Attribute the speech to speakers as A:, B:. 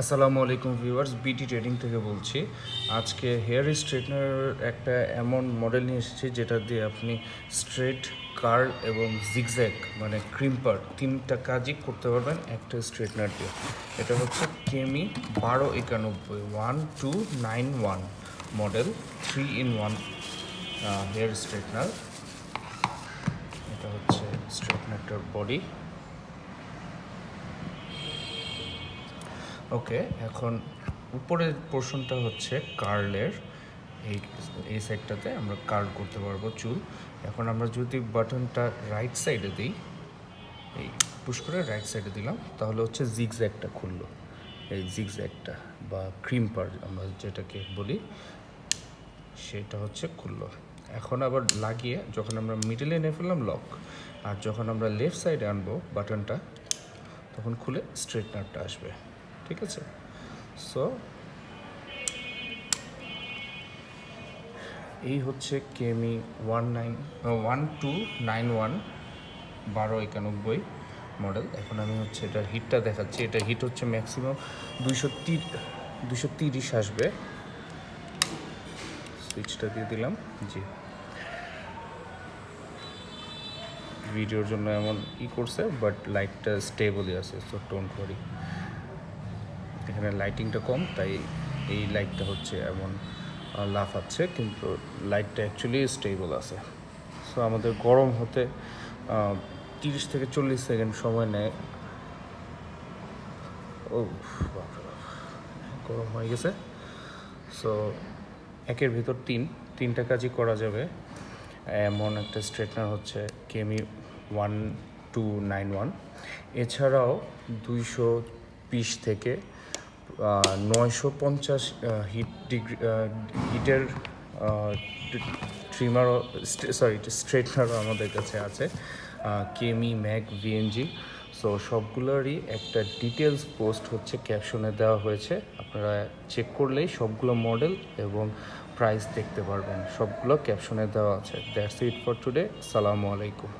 A: আসসালামু আলাইকুম ভিউয়ার্স, বিটি ট্রেডিং থেকে বলছি। আজকে হেয়ার স্ট্রেটনার একটা এমন মডেল নিয়ে এসেছি যেটা দিয়ে আপনি স্ট্রেট, কার্ল এবং জিগজ্যাগ মানে ক্রিম্পার তিনটা কাজই করতে পারবেন একটা স্ট্রেটনার দিয়ে। এটা হচ্ছে কেমি 1291 1291 মডেল 3-in-1 হেয়ার স্ট্রেটনার। এটা হচ্ছে স্ট্রেটনারটার বডি। ওকে, এখন উপরের পোর্শনটা হচ্ছে কার্লের। এই সাইডটাতে আমরা কার্ল করতে পারবো চুল। এখন আমরা যদি বাটনটা রাইট সাইডে দিই, এই পুশ করে রাইট সাইডে দিলাম, তাহলে হচ্ছে জিগজ্যাগটা খুললো। এই জিগজ্যাগটা বা ক্রিম্পার আমরা যেটাকে বলি সেটা হচ্ছে খুললো। এখন আবার লাগিয়ে যখন আমরা মিডলে এনে ফেললাম লক, আর যখন আমরা লেফট সাইডে আনবো বাটনটা তখন খুলে স্ট্রেটনারটা আসবে। ঠিক আছে, সো এই হচ্ছে কেমি 1291 1291 মডেল। এখন আমি হচ্ছে এটার হিটটা দেখাচ্ছি। এটা হিট হচ্ছে ম্যাক্সিমাম 230 আসবে। সুইচটা দিয়ে দিলাম। জি, ভিডিওর জন্য এমন করছে, বাট লাইটটা স্টেবলই আছে, সো ডোন্ট ওয়ারি। এখানে লাইটিংটা কম, তাই এই লাইটটা হচ্ছে এমন লাফাচ্ছে, কিন্তু লাইটটা অ্যাকচুয়ালি স্টেবল আছে। সো আমাদের গরম হতে 30 থেকে 40 সেকেন্ড সময় নেয়। ও বাপরে বাপ, গরম হয়ে গেছে। সো একের ভিতর তিনটা কাজই করা যাবে। এমন একটা স্ট্রেটনার হচ্ছে কেমি 1291। এছাড়াও 220 থেকে 950 হিটের স্ট্রেটনারও আমাদের কাছে আছে, কেমি ম্যাক ভিএনজি। সো সবগুলোরই একটা ডিটেলস পোস্ট হচ্ছে ক্যাপশনে দেওয়া হয়েছে, আপনারা চেক করলেই সবগুলো মডেল এবং প্রাইস দেখতে পারবেন। সবগুলো ক্যাপশনে দেওয়া আছে। That's it for today. আসসালামু আলাইকুম।